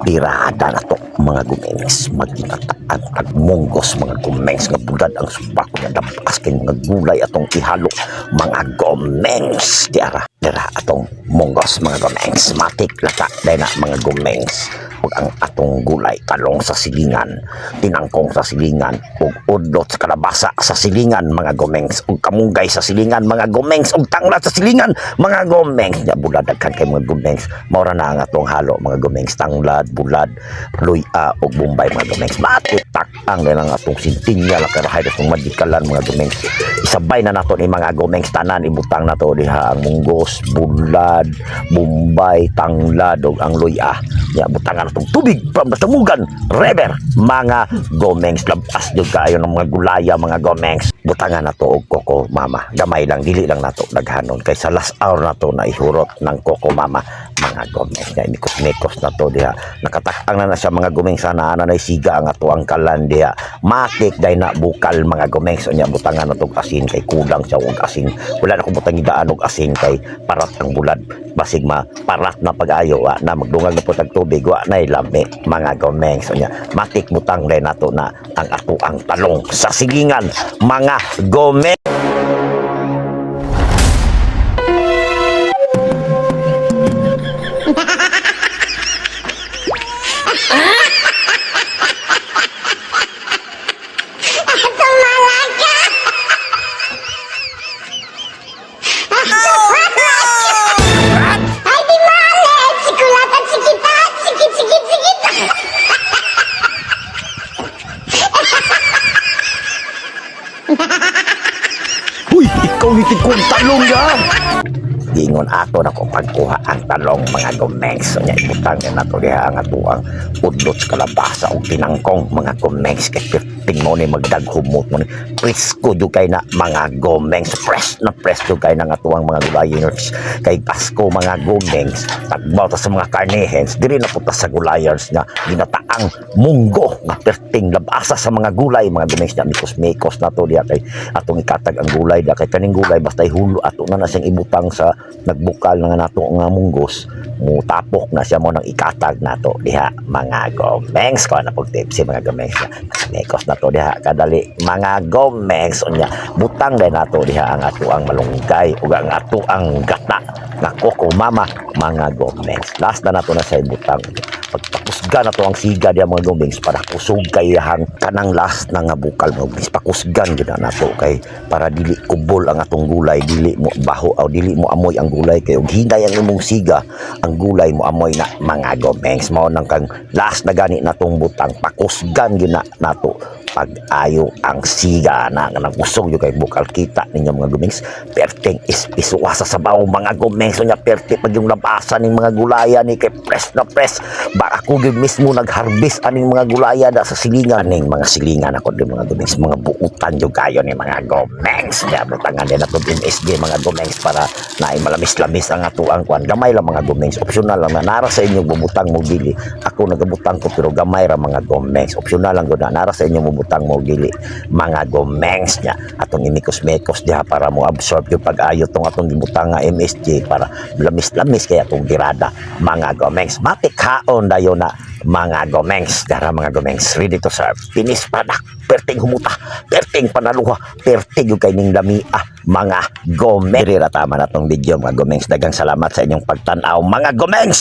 pirada na to mga gumengs, magkinataan at munggos mga gumengs nga bulad ang subak nga dapas kay mga gulay atong ihalo mga gumengs tiara dira atong munggos mga gumengs matik lata dai na mga gumengs ug ang atong gulay talong sa silingan, tinangkong sa silingan ug udlot sa kalabasa sa silingan mga gumengs ug kamunggay sa silingan mga gumengs ug tanglad sa silingan mga gumengs nya bulad daghan kay mga gumengs mao ra na ang atong halo mga gumengs tanglad bulad luya ug bombay mga gumengs matitak ang nilang atong sintinya la karahay atong madikalan mga gumengs isabay na nato ni mga gumengs tanan ibutang nato diha ang munggos bulad bombay tanglad ug ang luya nya butangan atong tubig pamatamugan rever mga gumengs labas jud kaayo ng mga gulaya mga gumengs butangan nato og koko mama gamay lang dili lang nato daghanon kay sa last hour nato na ihurot ng koko mama mga gumengs na inikos-nikos na to diha nakatak-ang na siya mga gumengs sana na siga ang ato ang kalan diha matik day na bukal mga gumengs unya butangan na tog asin kay kulang siya og asin wala na ko butang idaan og asin kay parat ang bulad basig ma parat na pag-ayo na magdungag na po tag tubig wa nay lami mga gumengs unya matik butang day nato na ang ato ang talong sa silingan mga gumengs. Uy, ikaw hitig kong talong ya! Gingon ato na ko pagkuha ang talong mga gumengs. Nya ibutang na nato diha ang atuang udlot sa kalabasa o tinangkong mga gumengs. Kay pirting mo ni magdaghumot mo ni presko dugay na mga gumengs. Fresh na fresh dugay na atuang mga gulayers. Kay Pasko mga gumengs. Tagbaw ta sa mga karnehens. Diri na puta sa gulayers nga ginataang munggo nga pirting labasa sa mga gulay mga gumengs na mikos-mikos na to diha kay atong ikatag ang gulay da kay kaning gulay basta ihulo ato na siyang ibutang sa nagbukal nga nato nga munggos mutapok na siya mo nang ikatag nato diha mga gumengs ko na pag tipsy mga gumengs mekos nato diha kadali mga gumengs unya butang dai nato diha ang ato ang malunggay ug ang ato ang gata nga koko mama mga gumengs last na nato na sa butang pagpakusgan nato ang siga diha mga gumengs para kusog kay hang kanang last na nga bukal mo pakusgan gyud nato kay para dili kubol ang atong gulay dili mo baho o dili mo amoy ang gulay kay og hinay ang imong siga ang gulay mo amoy na mga gumengs mao nang kang last na gani natong butang pakusgan gyud nato pag-ayo ang siga na nagusog yung kay bukal kita ninyo mga gumengs perting ispiswa sa sabaw mga gumengs nya perte pag yung labasan ng mga gulaya ni kay press na press ba ako gyud mismo nagharbis aning mga gulaya da sa silingan ning mga silingan ako din mga gumengs mga buutan yung kayo ni mga gumengs nya butangan din nato MSG mga gumengs para naay malamis-lamis ang ato ang kwan gamay lang mga gumengs optional lang na nara sa inyo bubutang mo dili ako nagabutang ko pero gamay ra mga gumengs optional lang gud na nara sa inyo butang mo gili mga gumengs nya atong imikos-mekos diha para mo absorb yung pag-ayo tong atong gibutang nga MSG para lamis-lamis kaya atong girada mga gumengs matik haon dayon na mga gumengs dara mga gumengs ready to serve finish product perting humuta perting panaluha perting yung kay ning lamia mga gumengs diri ra tama na tong video mga gumengs daghang salamat sa inyong pagtan-aw mga gumengs.